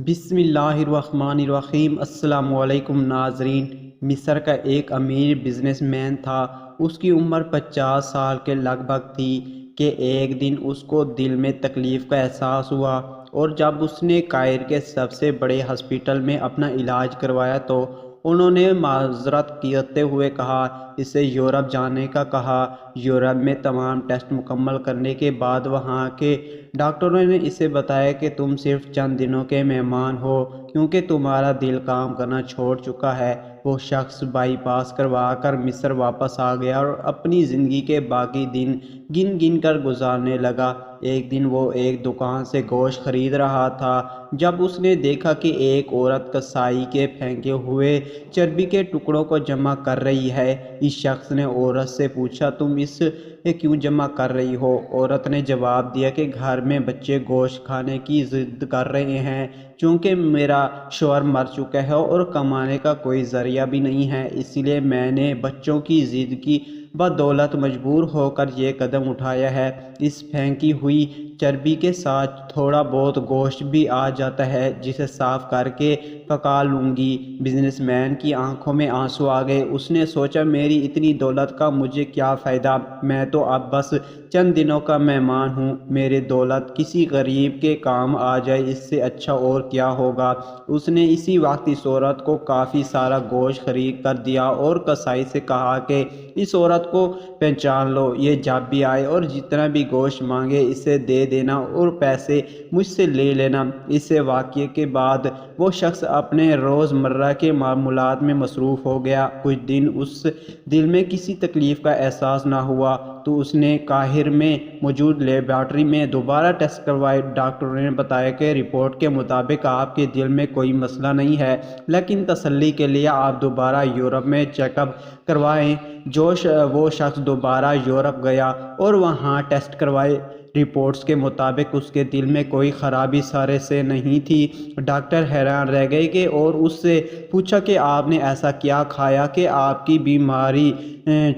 بسم اللہ الرحمن الرحیم۔ السلام علیکم ناظرین۔ مصر کا ایک امیر بزنس مین تھا۔ اس کی عمر 50 سال کے لگ بھگ تھی کہ ایک دن اس کو دل میں تکلیف کا احساس ہوا، اور جب اس نے کائر کے سب سے بڑے ہسپتال میں اپنا علاج کروایا تو انہوں نے معذرت کرتے ہوئے کہا، اسے یورپ جانے کا کہا۔ یورپ میں تمام ٹیسٹ مکمل کرنے کے بعد وہاں کے ڈاکٹروں نے اسے بتایا کہ تم صرف چند دنوں کے مہمان ہو، کیونکہ تمہارا دل کام کرنا چھوڑ چکا ہے۔ وہ شخص بائی پاس کروا کر مصر واپس آ گیا اور اپنی زندگی کے باقی دن گن گن کر گزارنے لگا۔ ایک دن وہ ایک دکان سے گوشت خرید رہا تھا جب اس نے دیکھا کہ ایک عورت کسائی کے پھینکے ہوئے چربی کے ٹکڑوں کو جمع کر رہی ہے۔ اس شخص نے عورت سے پوچھا، تم اس کیوں جمع کر رہی ہو؟ عورت نے جواب دیا کہ گھر میں بچے گوشت کھانے کی ضد کر رہے ہیں، چونکہ میرا شوہر مر چکا ہے اور کمانے کا کوئی ذریعہ بھی نہیں ہے، اس لیے میں نے بچوں کی ضد کی بدولت مجبور ہو کر یہ قدم اٹھایا ہے۔ اس پھینکی ہوئی چربی کے ساتھ تھوڑا بہت گوشت بھی آ جاتا ہے جسے صاف کر کے پکا لوں گی۔ بزنس مین کی آنکھوں میں آنسو آ گئے۔ اس نے سوچا، میری اتنی دولت کا مجھے کیا فائدہ؟ میں تو اب بس چند دنوں کا مہمان ہوں۔ میری دولت کسی غریب کے کام آ جائے، اس سے اچھا اور کیا ہوگا؟ اس نے اسی وقت اس عورت کو کافی سارا گوشت خرید کر دیا اور کسائی سے کہا کہ اس عورت کو پہچان لو، یہ جب بھی آئے اور جتنا بھی گوشت مانگے اسے دے دینا اور پیسے مجھ سے لے لینا۔ اس واقعے کے بعد وہ شخص اپنے روز مرہ کے معمولات میں مصروف ہو گیا۔ کچھ دن اس دل میں کسی تکلیف کا احساس نہ ہوا تو اس نے قاہرہ میں موجود لیبارٹری میں دوبارہ ٹیسٹ کروائے۔ ڈاکٹروں نے بتایا کہ رپورٹ کے مطابق آپ کے دل میں کوئی مسئلہ نہیں ہے، لیکن تسلی کے لیے آپ دوبارہ یورپ میں چیک اپ کروائیں۔ وہ شخص دوبارہ یورپ گیا اور وہاں ٹیسٹ کروائے۔ رپورٹس کے مطابق اس کے دل میں کوئی خرابی سارے سے نہیں تھی۔ ڈاکٹر حیران رہ گئے اور اس سے پوچھا کہ آپ نے ایسا کیا کھایا کہ آپ کی بیماری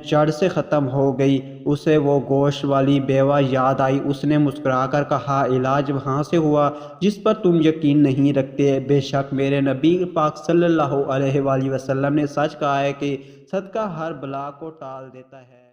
جڑ سے ختم ہو گئی؟ اسے وہ گوشت والی بیوہ یاد آئی۔ اس نے مسکرا کر کہا، علاج وہاں سے ہوا جس پر تم یقین نہیں رکھتے۔ بے شک میرے نبی پاک صلی اللہ علیہ وآلہ وسلم نے سچ کہا ہے کہ صدقہ ہر بلا کو ٹال دیتا ہے۔